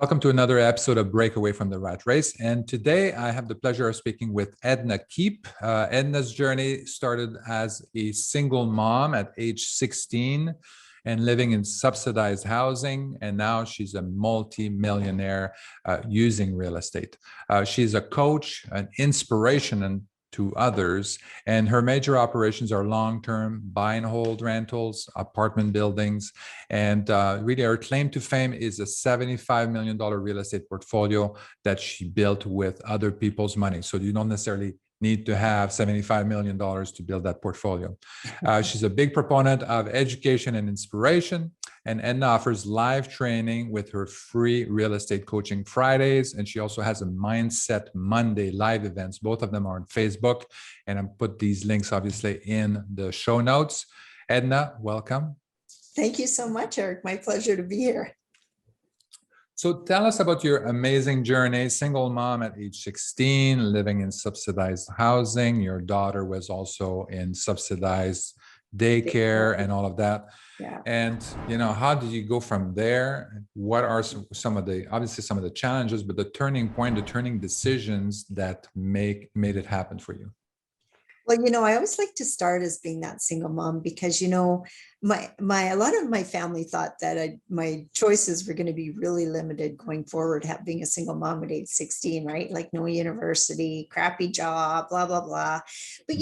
Welcome to another episode of Break Away from the Rat Race. And today I have the pleasure of speaking with Edna Keep. Edna's journey started as a single mom at age 16 and living in subsidized housing. And now she's a multi-millionaire using real estate. She's a coach, an inspiration, and to others. And her major operations are long-term buy and hold rentals, apartment buildings. And really her claim to fame is a $75 million real estate portfolio that she built with other people's money. So you don't necessarily need to have $75 million to build that portfolio. She's a big proponent of education and inspiration. And Edna offers live training with her free real estate coaching Fridays. And she also has a Mindset Monday live events. Both of them are on Facebook. And I'll put these links obviously in the show notes. Edna, welcome. Thank you so much, Eric. My pleasure to be here. So tell us about your amazing journey. Single mom at age 16, living in subsidized housing. Your daughter was also in subsidized daycare and all of that. Yeah. And, how did you go from there? What are some of the challenges, but the turning point, the turning decisions that made it happen for you? Well, I always like to start as being that single mom because, a lot of my family thought that my choices were going to be really limited going forward, being a single mom at age 16, right? Like no university, crappy job, blah, blah, blah. But,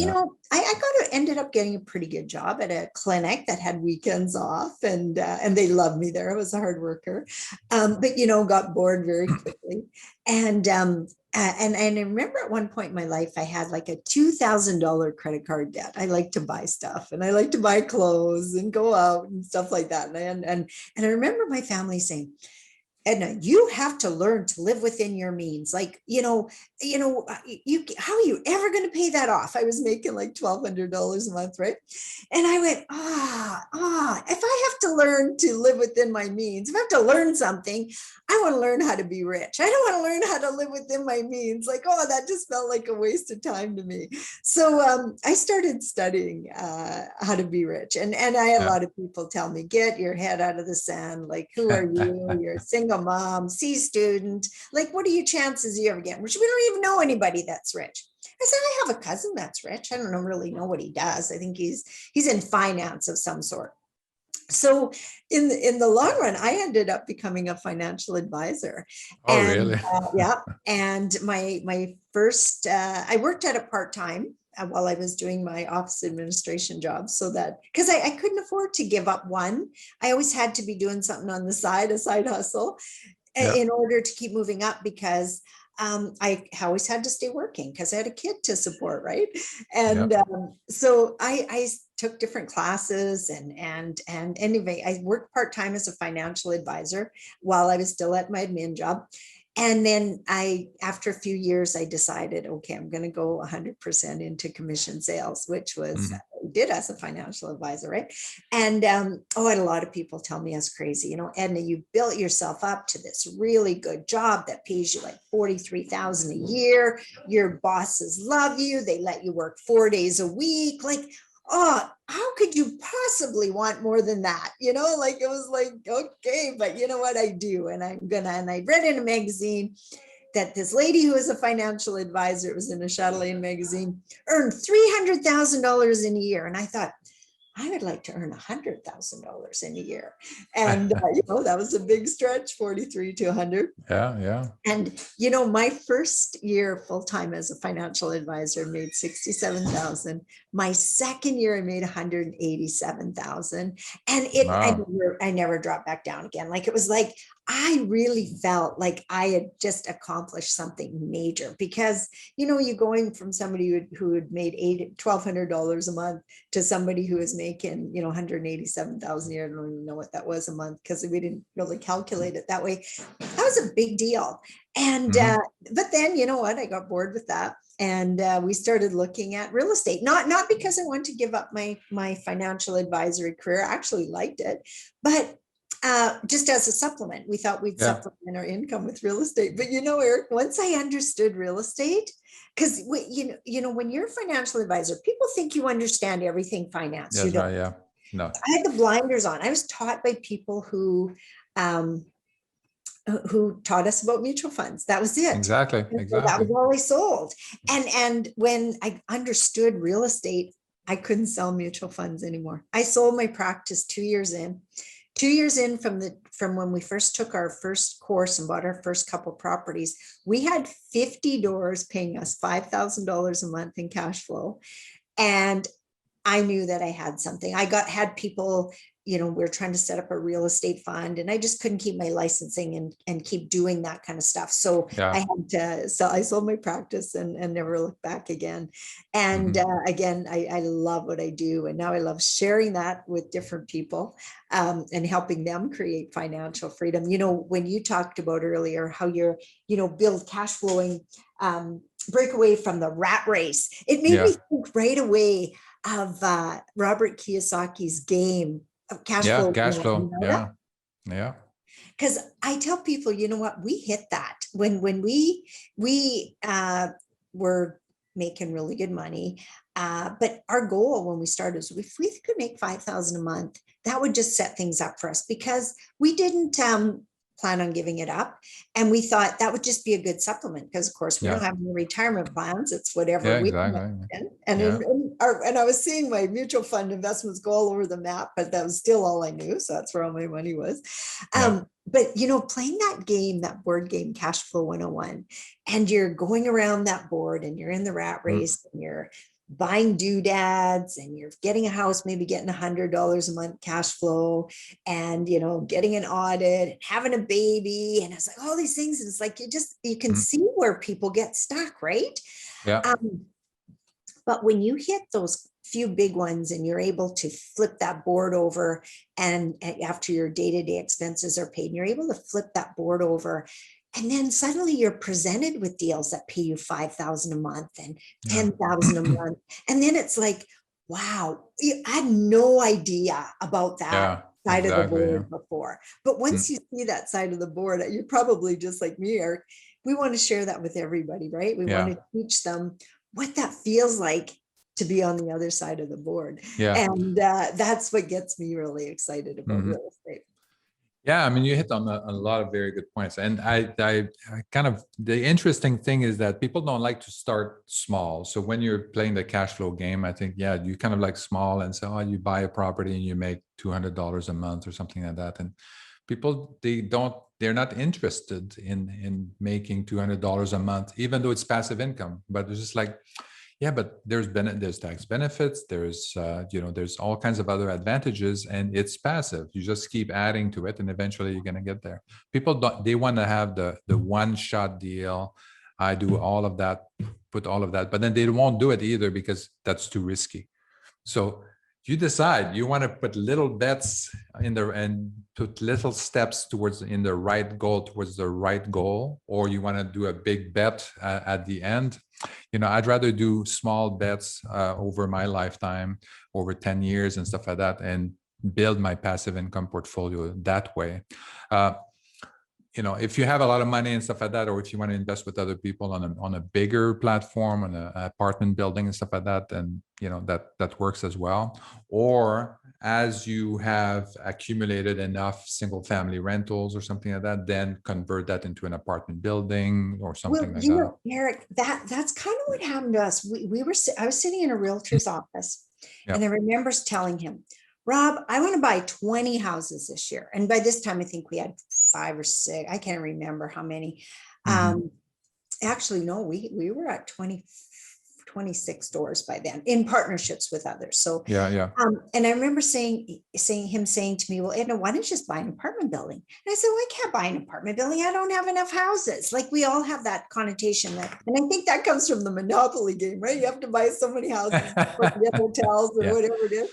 I ended up getting a pretty good job at a clinic that had weekends off and they loved me there. I was a hard worker, but, got bored very quickly. And I remember at one point in my life, I had like a $2,000 credit card debt. I like to buy stuff and I like to buy clothes and go out and stuff like that. And I remember my family saying, Edna, you have to learn to live within your means. Like, how are you ever going to pay that off? I was making like $1,200 a month, right? And I went, if I have to learn to live within my means, if I have to learn something, I want to learn how to be rich. I don't want to learn how to live within my means. Like, that just felt like a waste of time to me. So I started studying how to be rich. And I had a lot of people tell me, get your head out of the sand. Like, who are you? You're a single mom, C student. Like, what are your chances you ever get rich? We don't even know anybody that's rich. I said, I have a cousin that's rich. I don't really know what he does. I think he's in finance of some sort. So in the long run, I ended up becoming a financial advisor. Really? Yeah. And my first, I worked at it part-time while I was doing my office administration job, so that because I couldn't afford to give up one. I always had to be doing something on the side, a side hustle, in order to keep moving up, because I always had to stay working because I had a kid to support, right? And so I took different classes and anyway, I worked part-time as a financial advisor while I was still at my admin job. And then after a few years, I decided, okay, I'm going to go 100% into commission sales, which was what I did as a financial advisor, right? And I had a lot of people tell me I was crazy. Edna, you built yourself up to this really good job that pays you like $43,000 a year. Your bosses love you. They let you work 4 days a week. Like, how could you possibly want more than that? It was like, okay, but you know what, I do. And I read in a magazine that this lady who was a financial advisor, it was in a Chatelaine magazine, earned $300,000 in a year. And I thought, I would like to earn $100,000 in a year. And, that was a big stretch, 43 to 100. Yeah. And, my first year full-time as a financial advisor made $67,000. My second year, I made $187,000. And I never dropped back down again. Like, it was like, I really felt like I had just accomplished something major, because, you're going from somebody who had made $1,200 a month to somebody who was making, $187,000 a year. I don't even know what that was a month because we didn't really calculate it that way. That was a big deal. And, but then, you know what, I got bored with that. And we started looking at real estate, not because I wanted to give up my financial advisory career. I actually liked it, but just as a supplement. We thought we'd supplement our income with real estate. But Eric, once I understood real estate, because when you're a financial advisor, people think you understand everything finance. Yes, you don't. right, yeah. No. I had the blinders on. I was taught by people who who taught us about mutual funds. That was it. Exactly. And so that Exactly. was all I sold. And when I understood real estate, I couldn't sell mutual funds anymore. I sold my practice 2 years in. 2 years in from when we first took our first course and bought our first couple properties, we had 50 doors paying us $5,000 a month in cash flow. And I knew that I had something. Had people, we're trying to set up a real estate fund, and I just couldn't keep my licensing and keep doing that kind of stuff. So I Yeah. had to, so I sold my practice and never looked back again. And again, I love what I do. And now I love sharing that with different people and helping them create financial freedom. When you talked about earlier, how you're, build cash flowing, break away from the rat race. It made me Yeah. think right away of Robert Kiyosaki's game of cash Yeah. flow. Cash flow. Yeah. Yeah. Because I tell people, you know what, we hit that when we were making really good money. But our goal when we started is if we could make 5,000 a month, that would just set things up for us, because we didn't plan on giving it up. And we thought that would just be a good supplement, because of course we don't Yeah. have any retirement plans. It's whatever Yeah. we Exactly. and Yeah. and I was seeing my mutual fund investments go all over the map, but that was still all I knew. So that's where all my money was. Yeah. But playing that game, that board game, Cash Flow 101, and you're going around that board and you're in the rat race and you're buying doodads and you're getting a house, maybe getting $100 a month cash flow, and getting an audit and having a baby, and it's like all these things, and it's like you can see where people get stuck, right? Yeah. But when you hit those few big ones and you're able to flip that board over, and after your day-to-day expenses are paid, and you're able to flip that board over, and then suddenly you're presented with deals that pay you 5,000 a month and 10,000 a month. And then it's like, wow, I had no idea about that Yeah. side of the Exactly. Yeah. board before. But once you see that side of the board, you're probably just like me, Eric. We want to share that with everybody, right? We want Yeah. to teach them what that feels like to be on the other side of the board. Yeah. And that's what gets me really excited about real estate. Yeah, I mean, you hit on a lot of very good points, and I kind of, the interesting thing is that people don't like to start small. So when you're playing the cash flow game, I think, yeah, you kind of like small and say, oh, you buy a property and you make $200 a month or something like that, and people, they're not interested in making $200 a month, even though it's passive income. But it's just like, yeah, but there's tax benefits, there's there's all kinds of other advantages, and it's passive. You just keep adding to it, and eventually you're going to get there. People don't, they want to have the one shot deal. I do all of that, put all of that, but then they won't do it either because that's too risky. So you decide you want to put little bets in there and put little steps towards in the right goal, towards the right goal, or you want to do a big bet at the end. I'd rather do small bets over my lifetime, over 10 years and stuff like that, and build my passive income portfolio that way. If you have a lot of money and stuff like that, or if you want to invest with other people on a bigger platform, on an apartment building and stuff like that, then that works as well. Or as you have accumulated enough single family rentals or something like that, then convert that into an apartment building or something like that. Eric, that's kind of what happened to us. I was sitting in a realtor's office, and I remember telling him, Rob, I want to buy 20 houses this year. And by this time, I think we had 5 or 6. I can't remember how many. Actually, no, we were at 26 doors by then in partnerships with others. So yeah. And I remember saying to me, well, Edna, why don't you just buy an apartment building? And I said, well, I can't buy an apartment building. I don't have enough houses. Like we all have that connotation and I think that comes from the Monopoly game, right? You have to buy so many houses, get hotels or whatever it is.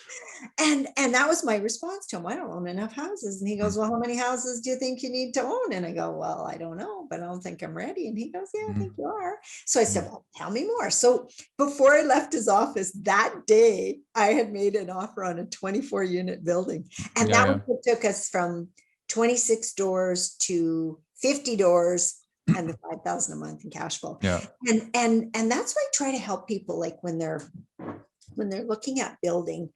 And that was my response to him. I don't own enough houses. And he goes, well, how many houses do you think you need to own? And I go, well, I don't know, but I don't think I'm ready. And he goes, yeah, I think you are. So I said, well, tell me more. So before I left his office that day, I had made an offer on a 24-unit building. And that was what took us from 26 doors to 50 doors and the 5,000 a month in cash flow. Yeah. And that's why I try to help people, like when they're looking at building,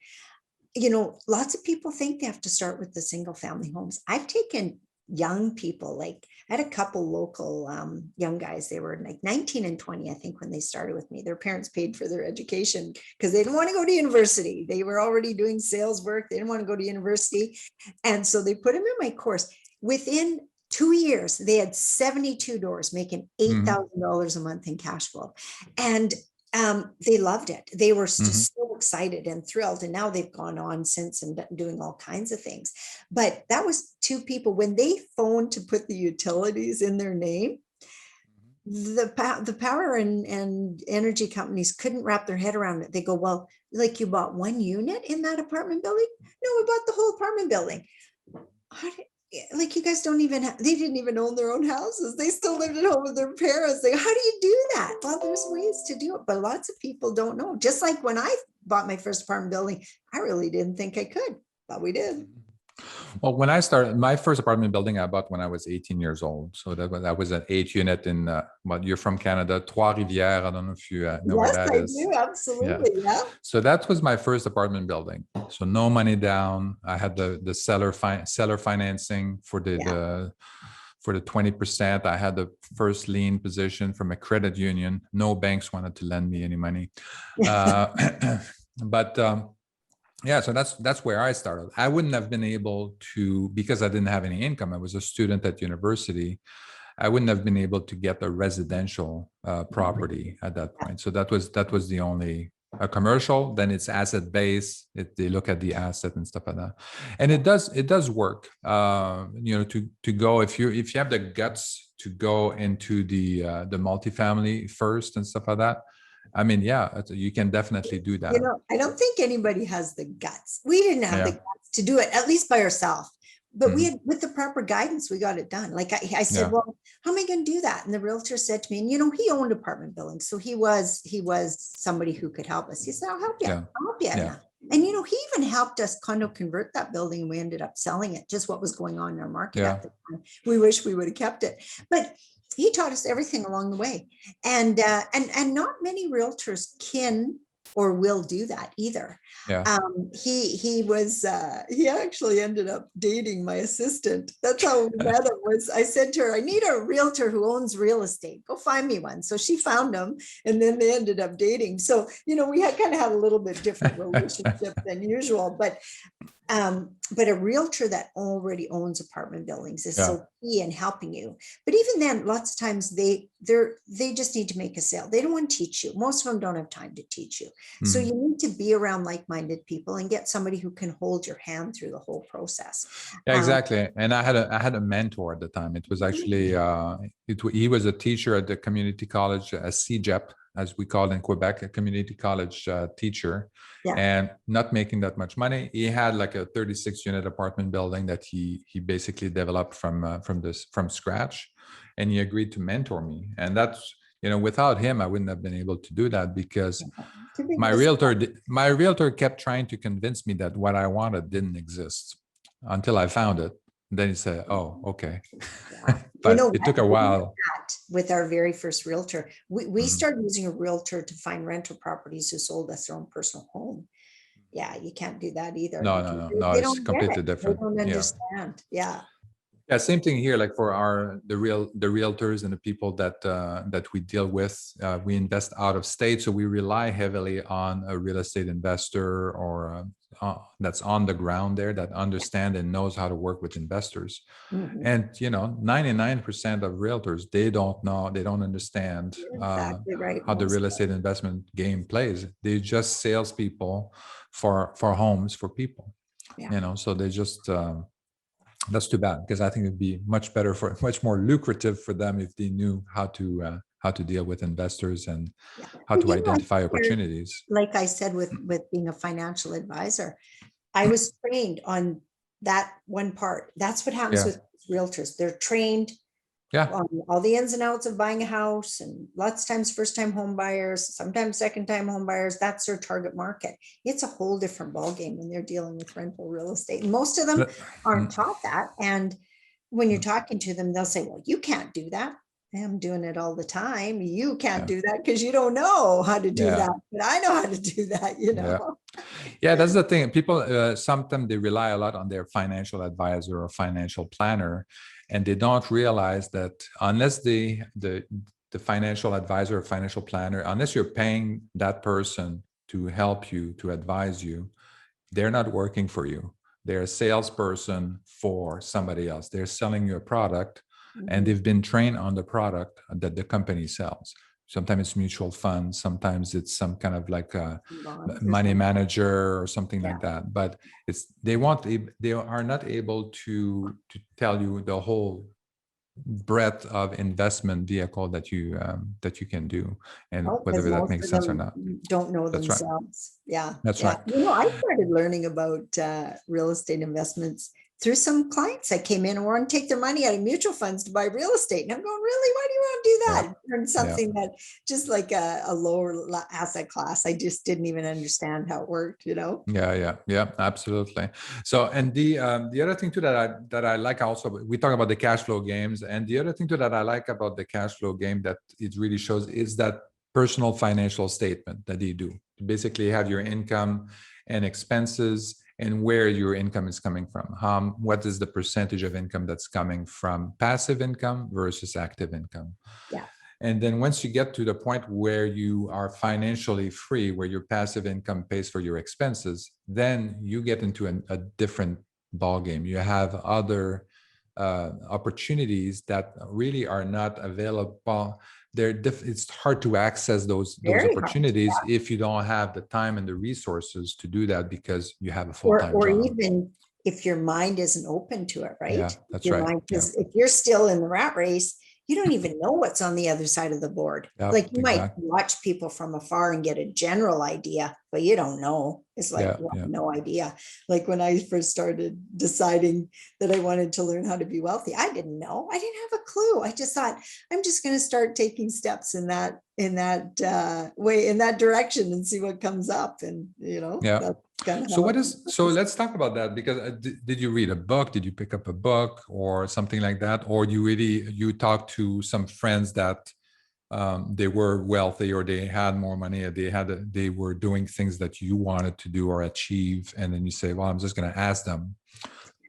lots of people think they have to start with the single family homes. I've taken young people. Like I had a couple local young guys. They were like 19 and 20, I think, when they started with me. Their parents paid for their education because they didn't want to go to university. They were already doing sales work. They didn't want to go to university. And so they put them in my course. Within 2 years, they had 72 doors, making $8,000 a month in cash flow. And they loved it. They were just so excited and thrilled. And now they've gone on since and doing all kinds of things. But that was two people. When they phoned to put the utilities in their name, the power and energy companies couldn't wrap their head around it. They go, well, like you bought one unit in that apartment building? No, we bought the whole apartment building. Like you guys don't even they didn't even own their own houses. They still lived at home with their parents. Like, how do you do that? Well, there's ways to do it, but lots of people don't know. Just like when I bought my first apartment building, I really didn't think I could, but we did. Well, when I started my first apartment building, I bought when I was 18 years old. So that was an 8 unit in, well, you're from Canada, Trois-Rivières. I don't know if you know where that is. Yes, I do. Absolutely. Yeah. So that was my first apartment building. So no money down. I had the seller financing for the 20%. I had the first lien position from a credit union. No banks wanted to lend me any money. Yeah, so that's where I started. I wouldn't have been able to, because I didn't have any income. I was a student at university. I wouldn't have been able to get a residential property at that point. So that was the only commercial. Then it's asset based. They look at the asset and stuff like that, and it does work. To go if you have the guts to go into the multifamily first and stuff like that. I mean, yeah, you can definitely do that. I don't think anybody has the guts. We didn't have the guts to do it, at least by ourselves. But we had, with the proper guidance, we got it done. Like I said, well, how am I going to do that? And the realtor said to me, and he owned apartment buildings, so he was somebody who could help us. He said, I'll help you. I'll help you. Yeah. And he even helped us kind of convert that building, and we ended up selling it. Just what was going on in our market at the time. We wish we would have kept it, but he taught us everything along the way. And not many realtors can or will do that either. Yeah. He actually ended up dating my assistant. That's how we met him. I said to her, I need a realtor who owns real estate. Go find me one. So she found him, and then they ended up dating. So, we had kind of had a little bit different relationship than usual, but a realtor that already owns apartment buildings is so key in helping you. But even then, lots of times they just need to make a sale. They don't want to teach you. Most of them don't have time to teach you. So you need to be around like-minded people and get somebody who can hold your hand through the whole process. Yeah, exactly. And I had a mentor at the time. It was actually he was a teacher at the community college, a CEGEP, as we call it in Quebec, a community college teacher, and not making that much money. He had like a 36-unit apartment building that he basically developed from scratch, and he agreed to mentor me. And that's, without him, I wouldn't have been able to do that, because my realtor kept trying to convince me that what I wanted didn't exist until I found it. Then he said, "Oh, okay." But it took a while. With our very first realtor, we started using a realtor to find rental properties who sold us their own personal home. Yeah, you can't do that either. No. It's completely different. They don't understand. Yeah. Yeah, same thing here. Like for the realtors and the people that we deal with, we invest out of state, so we rely heavily on a real estate investor or that's on the ground there, that understand and knows how to work with investors. And 99% of realtors, they don't understand how the real estate investment game plays. They're just salespeople for homes for people. So they just. That's too bad, because I think it'd be much more lucrative for them if they knew how to deal with investors and how to identify opportunities. Like I said, with being a financial advisor, I was trained on that one part. That's what happens with realtors. They're trained on all the ins and outs of buying a house, and lots of times first-time home buyers, sometimes second-time home buyers. That's their target market. It's a whole different ballgame when they're dealing with rental real estate. And most of them aren't taught that. And when you're talking to them, they'll say, well, you can't do that. I'm doing it all the time. You can't do that because you don't know how to do that. But I know how to do that, Yeah, that's the thing. People, sometimes they rely a lot on their financial advisor or financial planner. and they don't realize that unless the financial advisor or financial planner, unless you're paying that person to help you, to advise you, they're not working for you. They're a salesperson for somebody else. They're selling you a product, and they've been trained on the product that the company sells. Sometimes it's mutual funds, sometimes it's some kind of like a money manager or something like that. But they are not able to tell you the whole breadth of investment vehicle that you can do, and whether that makes sense or not. Don't know That's right. themselves. Yeah. That's yeah. right. I started learning about real estate investments through some clients that came in and wanted to take their money out of mutual funds to buy real estate. And I'm going, really? Why do you want to do that? And something that just like a lower asset class. I just didn't even understand how it worked, Yeah, absolutely. So, and the other thing too that I like also, we talk about the cash flow games, and the other thing too that I like about the cash flow game that it really shows is that personal financial statement that you do. You basically have your income and expenses and where your income is coming from. What is the percentage of income that's coming from passive income versus active income? Yeah. And then once you get to the point where you are financially free, where your passive income pays for your expenses, then you get into a different ballgame. You have other opportunities that really are not available. It's hard to access those opportunities if you don't have the time and the resources to do that, because you have a full-time or job. even if your mind isn't open to it, right? Yeah, that's right. Because if you're still in the rat race, you don't even know what's on the other side of the board. Like you might watch people from afar and get a general idea, but you don't know. It's like no idea. Like when I first started deciding that I wanted to learn how to be wealthy, I didn't know. I didn't have a clue. I just thought I'm just going to start taking steps in that way, in that direction, and see what comes up. And that's kind of so let's talk about that, because did you read a book? Did you pick up a book or something like that? Or you talked to some friends that they were wealthy, or they had more money, or they were doing things that you wanted to do or achieve, and then you say, well, I'm just going to ask them?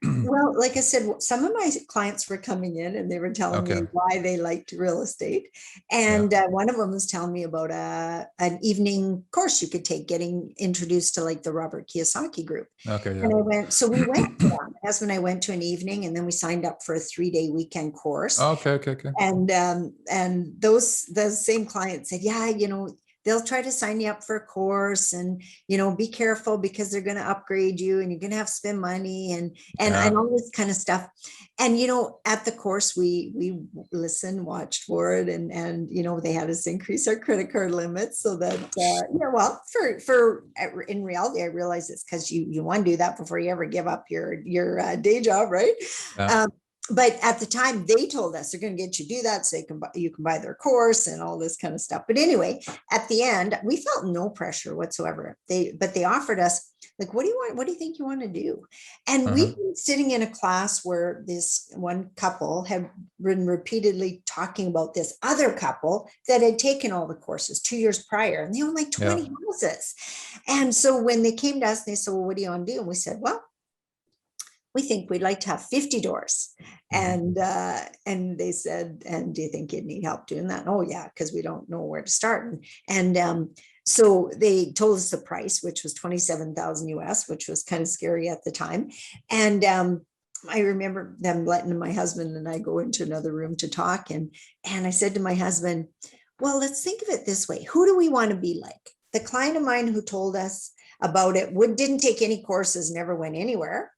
Well, like I said, some of my clients were coming in and they were telling me why they liked real estate. And one of them was telling me about an evening course you could take, getting introduced to like the Robert Kiyosaki group. And we went to my husband and I went to an evening, and then we signed up for a 3-day weekend course. And those same clients said, they'll try to sign you up for a course, and, be careful because they're going to upgrade you and you're going to have to spend money and all this kind of stuff. And, at the course, we listened, watched for it, and they had us increase our credit card limits so that, for in reality, I realize it's because you want to do that before you ever give up your day job. Right. But at the time, they told us they're going to get you to do that so you can buy their course and all this kind of stuff. But anyway, at the end, we felt no pressure whatsoever. They offered us, like, what do you want? What do you think you want to do? And we've been sitting in a class where this one couple had been repeatedly talking about this other couple that had taken all the courses 2 years prior, and they own like 20 houses. And so when they came to us, they said, well, what do you want to do? And we said, well, we think we'd like to have 50 doors. And they said, and do you think you'd need help doing that? Oh yeah, because we don't know where to start. And so they told us the price, which was $27,000 US, which was kind of scary at the time. And I remember them letting my husband and I go into another room to talk. And I said to my husband, well, let's think of it this way. Who do we want to be like? The client of mine who told us about it didn't take any courses, never went anywhere.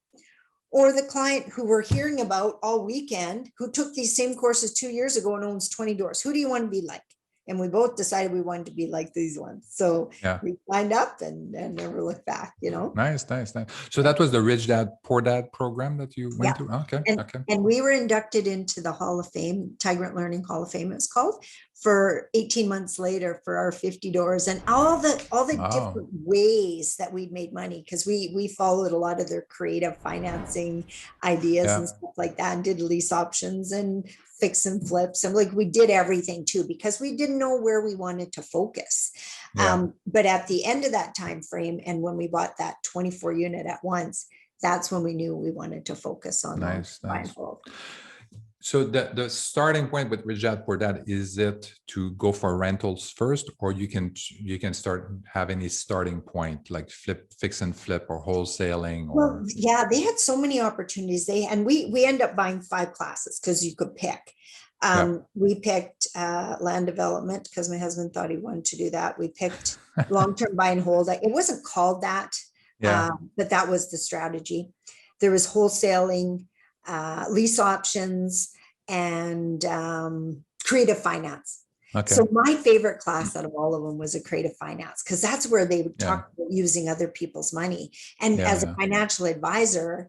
Or the client who we're hearing about all weekend, who took these same courses 2 years ago and owns 20 doors. Who do you want to be like? And we both decided we wanted to be like these ones. So we signed up and never looked back, Nice. So that was the Rich Dad, Poor Dad program that you went through? Okay. And we were inducted into the Hall of Fame, Tigrant Learning Hall of Fame, it's called, for 18 months later for our 50 doors and all the different ways that we'd made money, because we followed a lot of their creative financing ideas and stuff like that, and did lease options and fix and flips, and like we did everything too, because we didn't know where we wanted to focus. But at the end of that time frame, and when we bought that 24 unit at once, that's when we knew we wanted to focus on nice. So the starting point with Rajat for that, is it to go for rentals first, or you can start having a starting point like fix and flip or wholesaling Well, or yeah, they had so many opportunities. We end up buying 5 classes because you could pick. yeah. We picked land development because my husband thought he wanted to do that. We picked long-term buy and hold. It wasn't called that, Yeah. but that was the strategy. There was wholesaling, lease options, and creative finance. Okay. So my favorite class out of all of them was a creative finance, because that's where they would Yeah. talk about using other people's money. And Yeah. as a Yeah. financial advisor,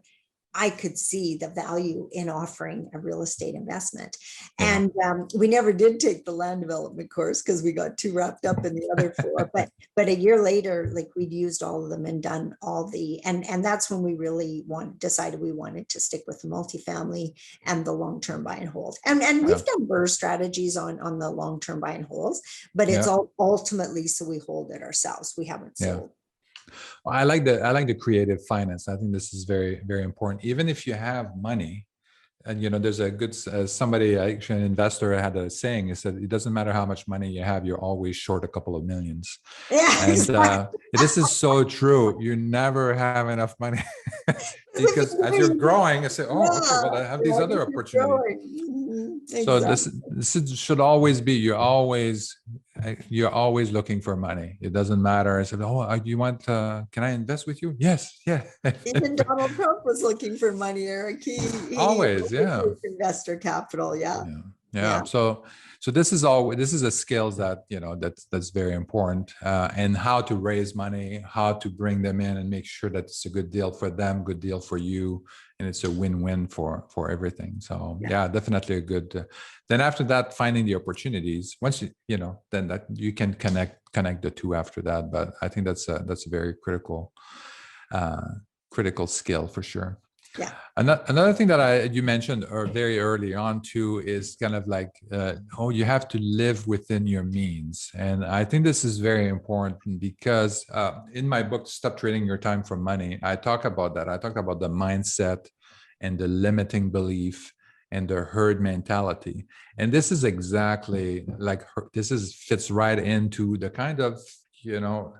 I could see the value in offering a real estate investment. Yeah. And we never did take the land development course because we got too wrapped up in the other 4. But a year later, like, we'd used all of them and done all the, and that's when we really decided we wanted to stick with the multifamily and the long-term buy and hold. And Yeah. we've done BRRRR strategies on the long-term buy and holds, but it's Yeah. all ultimately so we hold it ourselves. We haven't Yeah. sold. I like the creative finance. I think this is very, very important. Even if you have money, and there's a good somebody, actually an investor, had a saying. He said, it doesn't matter how much money you have, you're always short a couple of millions. Yeah, And exactly. this is so true. You never have enough money because as you're growing, I say, oh, okay, Yeah, well, I have these yeah, other you keep opportunities. growing. So Exactly. should always be, you're always looking for money. It doesn't matter. I said, oh, you want, can I invest with you? Yes. Yeah. Even Donald Trump was looking for money, Eric. He Always. Yeah. investor capital. Yeah. Yeah. Yeah. Yeah. So this is a skills that, that's very important, and how to raise money, how to bring them in and make sure that it's a good deal for them, good deal for you, and it's a win-win for everything. So Yeah. yeah, definitely a good, then after that, finding the opportunities, once then that you can connect the two after that. But I think that's a very critical skill for sure. Yeah. Another thing that you mentioned very early on too is kind of like, you have to live within your means. And I think this is very important because in my book, Stop Trading Your Time for Money, I talk about that. I talk about the mindset and the limiting belief and the herd mentality. And this is exactly like, fits right into the kind of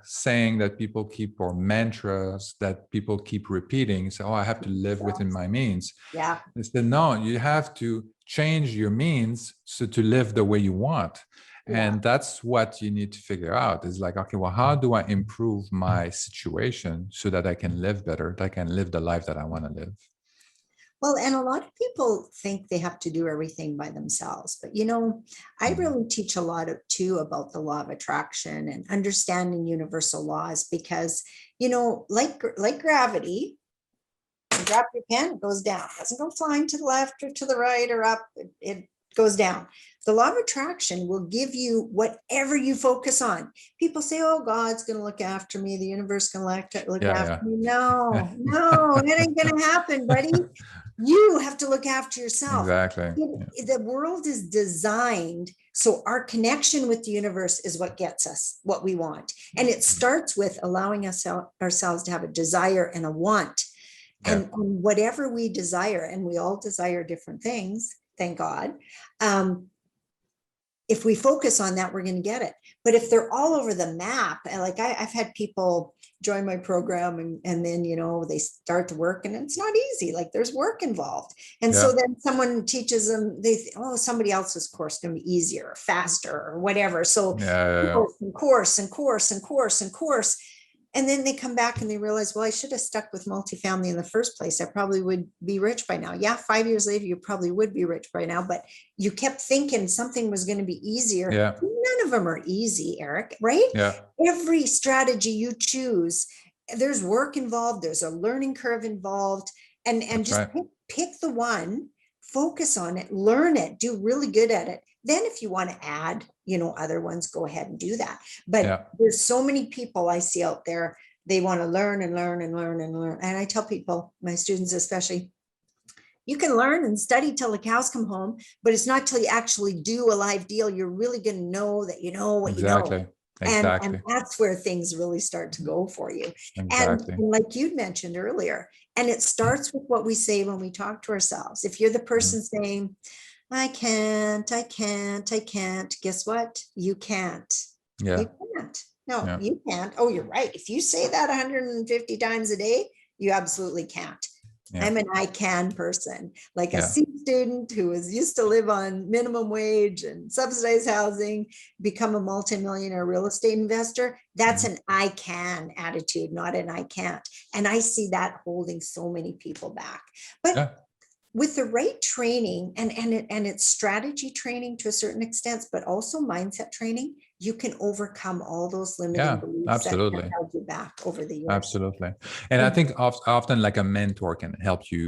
saying that people keep, or mantras that people keep repeating. So, I have to live within my means. Yeah. Instead, no, you have to change your means so to live the way you want. Yeah. And that's what you need to figure out, is like, okay, well, how do I improve my situation so that I can live better, that I can live the life that I want to live? Well, and a lot of people think they have to do everything by themselves, but I really teach a lot too about the law of attraction and understanding universal laws, because like gravity, you drop your pen, it goes down. It doesn't go flying to the left or to the right or up. It goes down. The law of attraction will give you whatever you focus on. People say, oh, God's going to look after me. The universe is going to look after me. No, it ain't going to happen, buddy. You have to look after yourself. Exactly. The world is designed so our connection with the universe is what gets us what we want. And it starts with allowing ourselves to have a desire and a want. And whatever we desire, and we all desire different things, thank God. If we focus on that, we're going to get it. But if they're all over the map, and like I've had people join my program and then, they start to work and it's not easy. Like, there's work involved. And so then someone teaches them, somebody else's course is going to be easier or faster or whatever. So course. And then they come back and they realize, well, I should have stuck with multifamily in the first place. I probably would be rich by now. Yeah, 5 years later, you probably would be rich by now, but you kept thinking something was going to be easier. Yeah. None of them are easy, Eric, right? Yeah. Every strategy you choose, there's work involved, there's a learning curve involved, and just pick the one, focus on it, learn it, do really good at it. Then if you want to add, other ones, go ahead and do that. But there's so many people I see out there, they want to learn and learn and learn and learn. And I tell people, my students especially, you can learn and study till the cows come home, but it's not till you actually do a live deal you're really going to know that you know what you know. And that's where things really start to go for you. And like you'd mentioned earlier, and it starts with what we say when we talk to ourselves. If you're the person saying, I can't, I can't, I can't. Guess what? You can't. Yeah. You can't. No, Yeah. you can't. Oh, you're right. If you say that 150 times a day, you absolutely can't. Yeah. I'm an I can person, like a Yeah. C student who was used to live on minimum wage and subsidized housing, become a multimillionaire real estate investor. That's Mhm. an I can attitude, not an I can't. And I see that holding so many people back. But Yeah. with the right training and it's strategy training to a certain extent, but also mindset training, you can overcome all those limiting Yeah. beliefs that have Absolutely. held you back over the years. Absolutely. And I Mhm. think often like a mentor can Oh, help you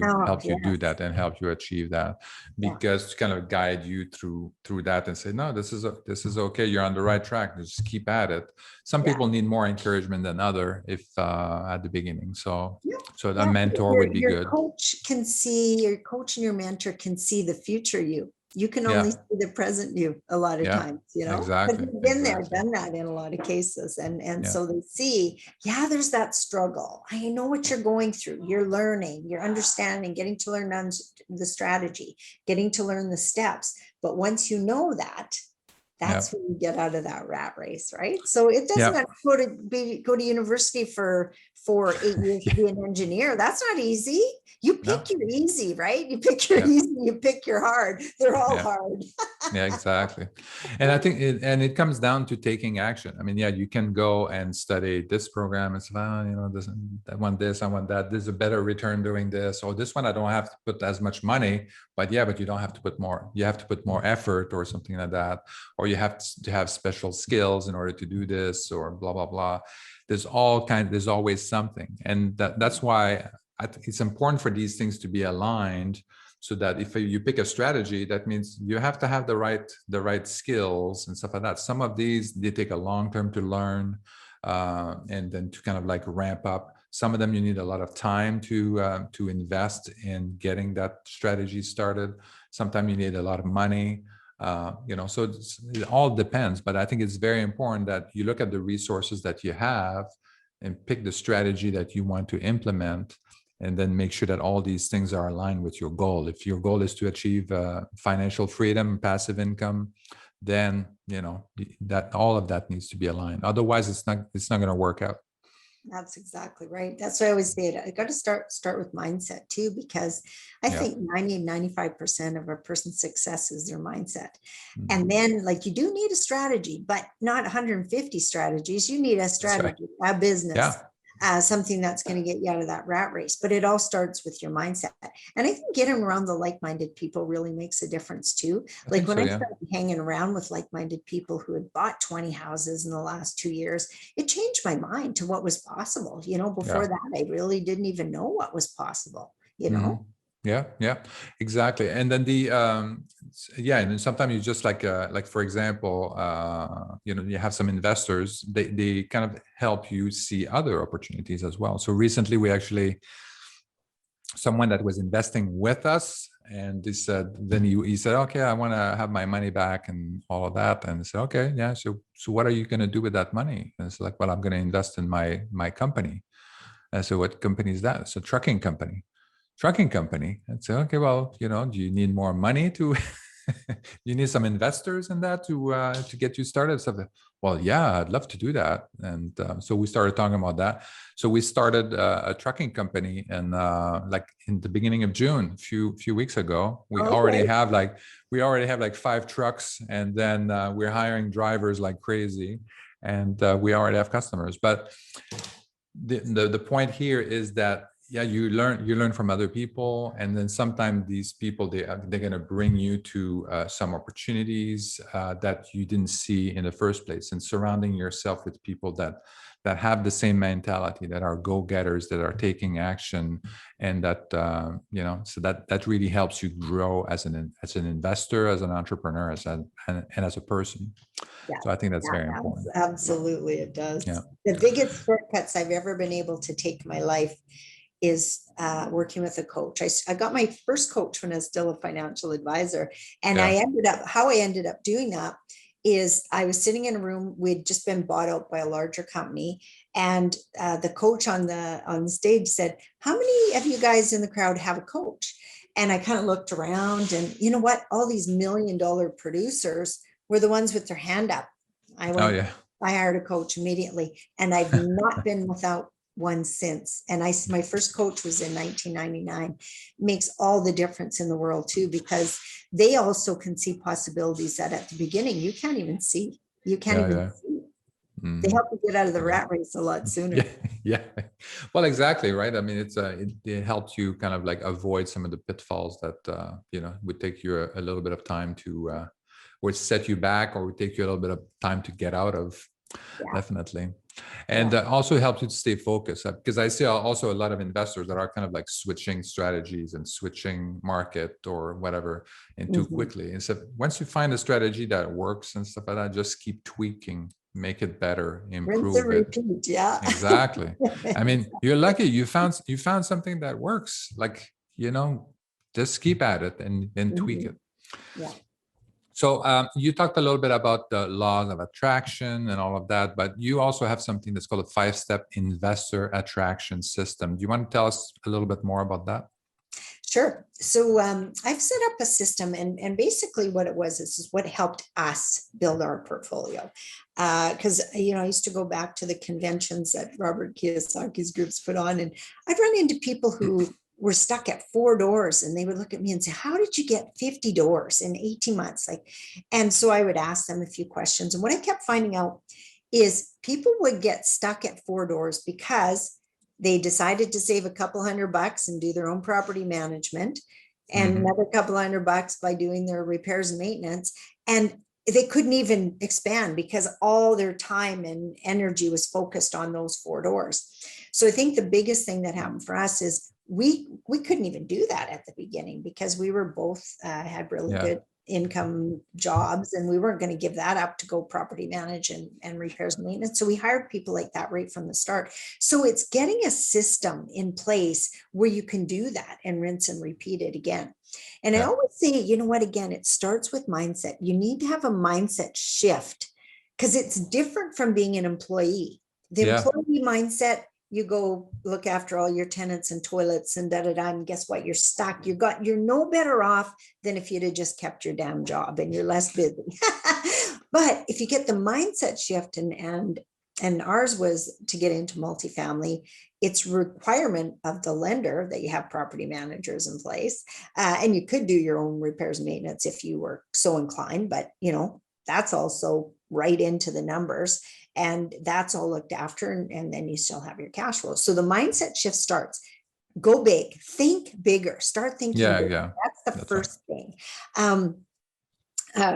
do yes. that and help you achieve that, Yeah. because to kind of guide you through that and say, no, this is okay. You're on the right track. Just keep at it. Some Yeah. people need more encouragement than other if at the beginning. So Yeah. a Yeah. mentor Your, would be your good. coach can see, your coach and your mentor can see the future you. You can only Yeah. see the present you a lot of Yeah. times, but Exactly. you've been there, Exactly. done that in a lot of cases. And Yeah. so they see, yeah, there's that struggle. I know what you're going through. You're learning, you're understanding, getting to learn the strategy, getting to learn the steps. But once you know that, Yeah. that's when you get out of that rat race, right? So it doesn't Yeah. matter go to university for 8 years to be an engineer. That's not easy. You No. pick your easy, right? You pick your Yeah. easy, you pick your hard. They're all Yeah. hard. Yeah, exactly. And I think it comes down to taking action. I mean, yeah, you can go and study this program and say, oh, you know, this, I want this, I want that. There's a better return doing this, or this one I don't have to put as much money, but yeah, but you don't have to put more. You have to put more effort or something like that, or you have to have special skills in order to do this, or blah blah blah. There's always something, and that's why I think it's important for these things to be aligned, so that if you pick a strategy, that means you have to have the right skills and stuff like that. Some of these, they take a long term to learn, and then to kind of like ramp up. Some of them you need a lot of time to invest in getting that strategy started. Sometimes you need a lot of money. So it all depends. But I think it's very important that you look at the resources that you have and pick the strategy that you want to implement, and then make sure that all these things are aligned with your goal. If your goal is to achieve financial freedom, passive income, then that all of that needs to be aligned. Otherwise, it's not going to work out. That's exactly right. That's what I always say. I got to start with mindset too, because I Yeah. think 90-95% of a person's success is their mindset. Mhm. And then like you do need a strategy, but not 150 strategies. You need a That's right. strategy, a business, Yeah. something that's going to get you out of that rat race. But it all starts with your mindset. And I think getting around the like-minded people really makes a difference too. I Like think when so. I Yeah. started hanging around with like-minded people who had bought 20 houses in the last 2 years, it changed my mind to what was possible. Before Yeah. that, I really didn't even know what was possible. Mhm. Yeah, yeah, exactly. And then yeah, and then sometimes you just like for example, you have some investors, they kind of help you see other opportunities as well. So recently we actually, someone that was investing with us, and they said, then he said, okay, I want to have my money back and all of that. And I said, okay, yeah. So what are you going to do with that money? And it's like, well, I'm going to invest in my company. And so what company is that? It's a trucking company. And so, okay, well, do you need more money to, you need some investors in that to get you started? So, well, yeah, I'd love to do that. And so we started talking about that. So we started a trucking company, and like in the beginning of June, few weeks ago, Okay. we already have like 5 trucks, and then we're hiring drivers like crazy, and we already have customers. But the point here is that, yeah, you learn from other people, and then sometimes these people, they're going to bring you to some opportunities that you didn't see in the first place. And surrounding yourself with people that have the same mentality, that are go-getters, that are taking action, and that so that really helps you grow as an investor, as an entrepreneur, and as a person. Yeah, So I think that's yeah, very important. absolutely it does. Yeah. The biggest shortcuts I've ever been able to take in my life is working with a coach. I got my first coach when I was still a financial advisor. And Yeah. how I ended up doing that is I was sitting in a room. We'd just been bought out by a larger company. And the coach on the stage said, how many of you guys in the crowd have a coach? And I kind of looked around, and you know what? All these $1 million producers were the ones with their hand up. I Oh went, yeah. I hired a coach immediately, and I've not been without one since. And my first coach was in 1999. Makes all the difference in the world too, because they also can see possibilities that at the beginning you can't even see. You can't Yeah, even yeah. see. They Mhm. help you get out of the Yeah. rat race a lot sooner. Yeah, yeah. Well, exactly, right. I mean, it helps you kind of like avoid some of the pitfalls that would take you a little bit of time to or set you back, or would take you a little bit of time to get out of. Yeah, Definitely. yeah. And also helps you to stay focused, because I see also a lot of investors that are kind of like switching strategies and switching market or whatever and too Mhm. quickly. And so once you find a strategy that works and stuff like that, just keep tweaking, make it better, Rinse and improve it. repeat. Yeah. Exactly. I mean, you're lucky you found something that works. Like, just keep at it and tweak Mhm. it. Yeah. So you talked a little bit about the laws of attraction and all of that, but you also have something that's called a 5-step investor attraction system. Do you want to tell us a little bit more about that? Sure. So I've set up a system, and basically what it was is what helped us build our portfolio. Because I used to go back to the conventions that Robert Kiyosaki's groups put on, and I'd run into people who were stuck at 4 doors, and they would look at me and say, "How did you get 50 doors in 18 months?" And so I would ask them a few questions, and what I kept finding out is people would get stuck at 4 doors because they decided to save a couple $100 and do their own property management, and Hmm. another couple $100 by doing their repairs and maintenance. And they couldn't even expand because all their time and energy was focused on those 4 doors. So I think the biggest thing that happened for us is we couldn't even do that at the beginning because we were both had really Yeah. good income jobs, and we weren't going to give that up to go property manage and repairs and maintenance. So we hired people like that right from the start. So it's getting a system in place where you can do that and rinse and repeat it again. And I Yeah. always say, you know what, again, it starts with mindset. You need to have a mindset shift because it's different from being an employee. The Yeah. employee mindset, you go look after all your tenants and toilets and da da da, and guess what? You're stuck. You're no better off than if you'd have just kept your damn job, and you're less busy. But if you get the mindset shift, and ours was to get into multifamily, it's requirement of the lender that you have property managers in place, and you could do your own repairs and maintenance if you were so inclined, but that's also right into the numbers, and that's all looked after, and then you still have your cash flow. So the mindset shift starts: go big, think bigger, start thinking Yeah. bigger. Yeah. That's the That's right. first thing. um,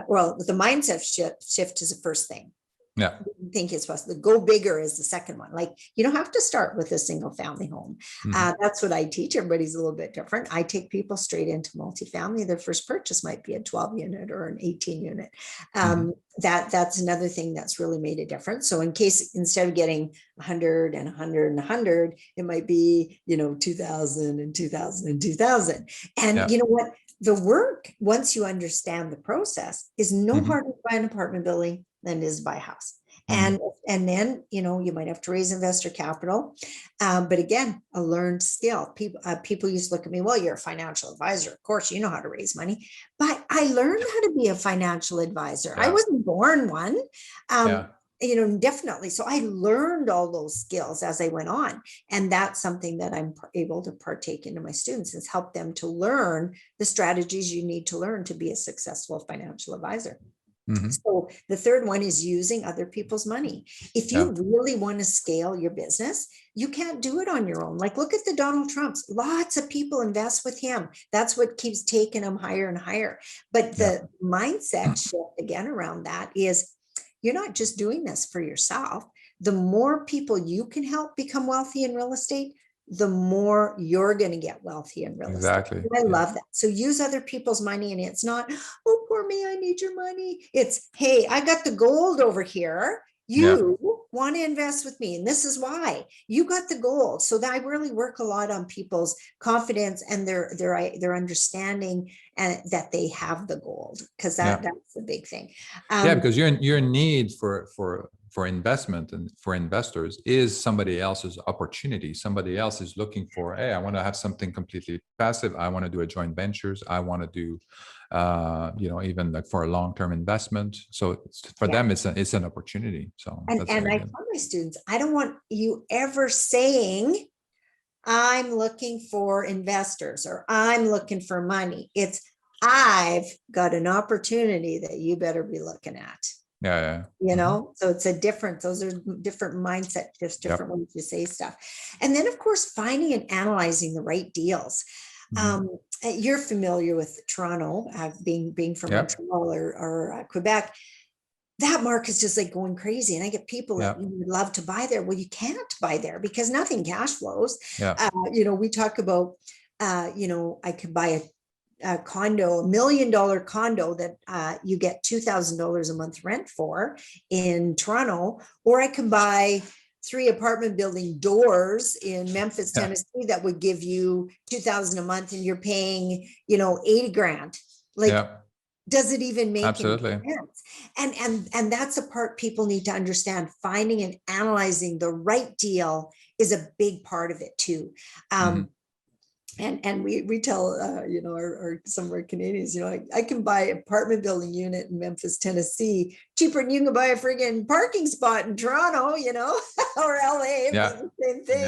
well, the mindset shift is the first thing. Yeah. Think it's possible. Go bigger is the second one. Like, you don't have to start with a single family home. Hmm. That's what I teach. Everybody's a little bit different. I take people straight into multifamily. Their first purchase might be a 12 unit or an 18 unit. Hmm. That's another thing that's really made a difference. So in case instead of getting 100 and 100 and 100, it might be 2000 and 2000 and 2000. And Yeah. you know what? The work, once you understand the process, is no Hmm. harder to buy an apartment building than it is to buy a house. Hmm. And then you might have to raise investor capital, but again, a learned skill. People used to look at me, well, you're a financial advisor, of course you know how to raise money. But I learned how to be a financial advisor. I Yeah. wasn't born one. Yeah. Definitely. So I learned all those skills as I went on. And that's something that I'm able to partake into my students, is help them to learn the strategies you need to learn to be a successful financial advisor. Hmm. So the third one is using other people's money. If you Yeah. really want to scale your business, you can't do it on your own. Like, look at the Donald Trumps. Lots of people invest with him. That's what keeps taking them higher and higher. But Yeah. the mindset shift again around that is, you're not just doing this for yourself. The more people you can help become wealthy in real estate, the more you're going to get wealthy in real estate. Exactly. And I Yeah. love that. So use other people's money, and it's not, oh, poor me, I need your money. It's, hey, I got the gold over here. Yeah. You want to invest with me, and this is why. You got the gold. So that I really work a lot on people's confidence and their understanding, and that they have the gold, because Yeah. that's the big thing. Yeah, Um, because your need for for investment and for investors is somebody else's opportunity. Somebody else is looking for, hey, I want to have something completely passive. I want to do a joint ventures. I want to do, even like for a long-term investment. So for them, it's an opportunity. So And I good. tell my students, I don't want you ever saying, I'm looking for investors or I'm looking for money. It's, I've got an opportunity that you better be looking at. Yeah. You know, so it's a different, those are different mindset, just different ways you say stuff. And then of course, finding and analyzing the right deals. You're familiar with Toronto, being from Montreal or Quebec. That market is just like going crazy. And I get people that would love to buy there. Well, you can't buy there because nothing cash flows. We talk about, I could buy a condo, $1 million condo that you get $2,000 a month rent for in Toronto, or I can buy 3 apartment building doors in Memphis, Tennessee that would give you $2,000 a month and you're paying, 80 grand. Does it even make any sense? And that's a part people need to understand. Finding and analyzing the right deal is a big part of it too. And we tell our some of our Canadians, I can buy an apartment building unit in Memphis, Tennessee cheaper than you can buy a friggin' parking spot in Toronto, or LA, the same thing,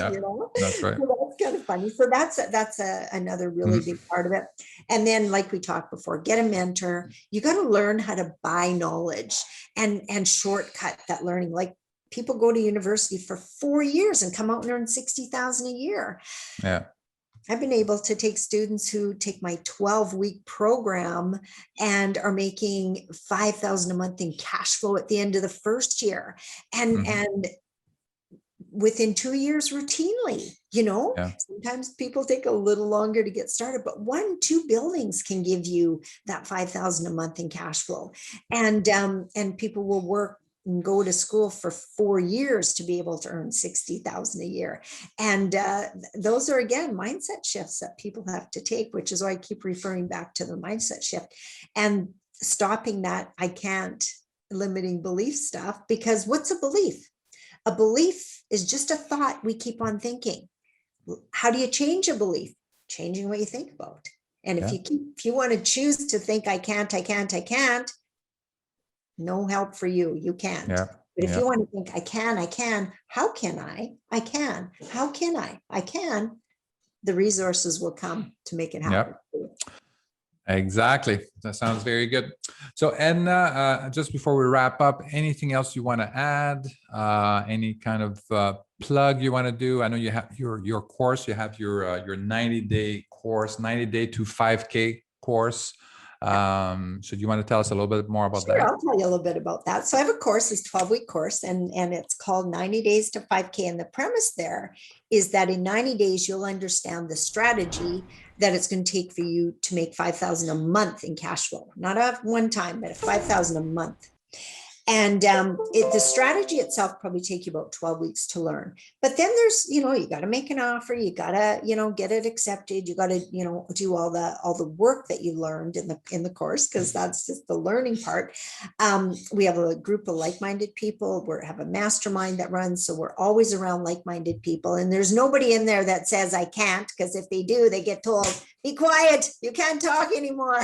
That's right. So that's kind of funny. So that's another really big part of it. And then, like we talked before, get a mentor. You got to learn how to buy knowledge and shortcut that learning. Like people go to university for 4 years and come out and earn $60,000 a year. I've been able to take students who take my 12-week program and are making $5,000 a month in cash flow at the end of the first year. And within 2 years routinely, sometimes people take a little longer to get started, but 1-2 buildings can give you that $5,000 a month in cash flow. And people will work and go to school for 4 years to be able to earn $60,000 a year. And those are, again, mindset shifts that people have to take, which is why I keep referring back to the mindset shift and stopping that I can't limiting belief stuff. Because what's a belief? A belief is just a thought we keep on thinking. How do you change a belief? Changing what you think about. And if you want to choose to think I can't, no help for you. You can't. But if you want to think I can, how can I can, how can I can, the resources will come to make it happen. Exactly. That sounds very good. So Edna, just before we wrap up, anything else you want to add? Any kind of plug you want to do? I know you have your course. You have your 90-day course, 90-day to 5K course. So do you want to tell us a little bit more about that? I'll tell you a little bit about that. So I have a course, it's 12-week course, and it's called 90 Days to 5K. And the premise there is that in 90 days, you'll understand the strategy that it's going to take for you to make $5,000 a month in cash flow, not a one time, but $5,000 a month. And the strategy itself probably take you about 12 weeks to learn. But then there's, you got to make an offer. You got to, get it accepted. You got to, do all the work that you learned in the course, because that's just the learning part. We have a group of like-minded people. We have a mastermind that runs. So we're always around like-minded people. And there's nobody in there that says I can't, because if they do, they get told, be quiet. You can't talk anymore.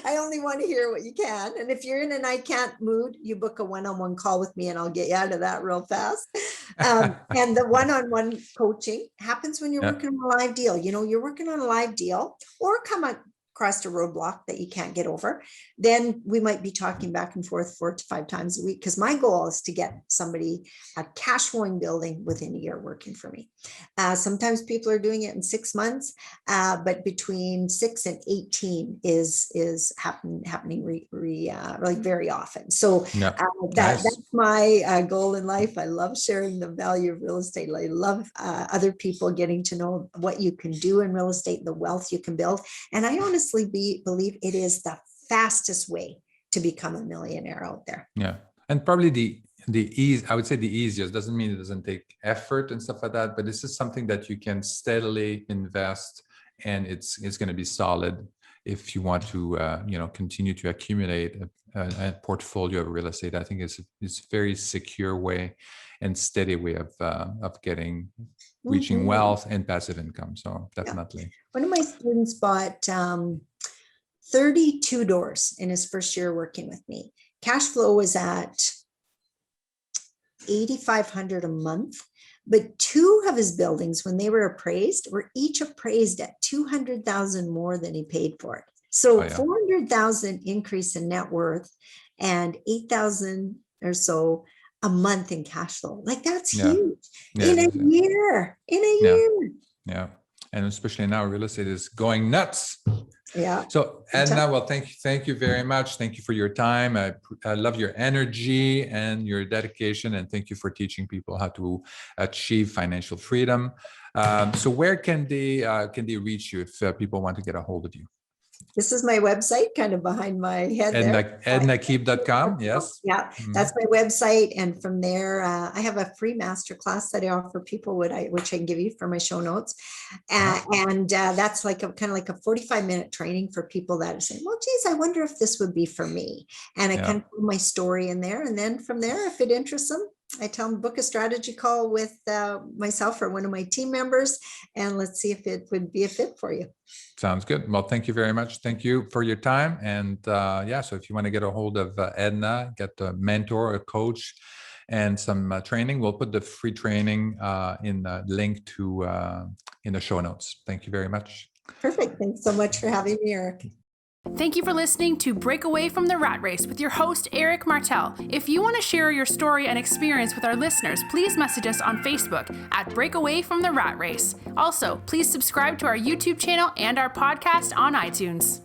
I only want to hear what you can. And if you're in an I can't mood, you book a one-on-one call with me and I'll get you out of that real fast. And the one-on-one coaching happens when you're working on a live deal. You're working on a live deal or come across a roadblock that you can't get over. Then we might be talking back and forth 4 to 5 times a week, because my goal is to get somebody a cash flowing building within a year working for me. Sometimes people are doing it in 6 months, but between 6 and 18 is happening like very often. So that's my goal in life. I love sharing the value of real estate. I love other people getting to know what you can do in real estate, the wealth you can build. And I honestly believe it is the fastest way to become a millionaire out there. And probably the ease, I would say the easiest. Doesn't mean it doesn't take effort and stuff like that, but this is something that you can steadily invest, and it's going to be solid if you want to continue to accumulate a portfolio of real estate. I think it's a very secure way and steady way of reaching Mhm. wealth and passive income. So Yeah. definitely. One of my students bought 32 doors in his first year working with me. Cash flow was at $8,500 a month, but two of his buildings, when they were appraised, were each appraised at $200,000 more than he paid for it. So Oh, yeah. $400,000 increase in net worth and $8,000 or so a month in cash flow. Like that's Yeah. huge Yeah, in it a is, yeah. year. In a Yeah. year. Yeah. And especially now, real estate is going nuts. Yeah. So Edna, well, thank you very much. Thank you for your time. I love your energy and your dedication, and thank you for teaching people how to achieve financial freedom. So where can they reach you if people want to get a hold of you? This is my website, kind of behind my head there. EdnaKeep.com. Yes. Yeah, that's my website. And from there, I have a free masterclass that I offer people, which I can give you for my show notes. And that's like kind of like a 45-minute training for people that are saying, well, geez, I wonder if this would be for me. And I kind of put my story in there. And then from there, if it interests them, I tell them book a strategy call with myself or one of my team members, and let's see if it would be a fit for you. Sounds good. Well, thank you very much. Thank you for your time. And so if you want to get a hold of Edna, get a mentor, a coach, and some training, we'll put the free training in the link to in the show notes. Thank you very much. Perfect. Thanks so much for having me, Eric. Thank you for listening to Break Away from the Rat Race with your host, Eric Martel. If you want to share your story and experience with our listeners, please message us on Facebook at Break Away from the Rat Race. Also, please subscribe to our YouTube channel and our podcast on iTunes.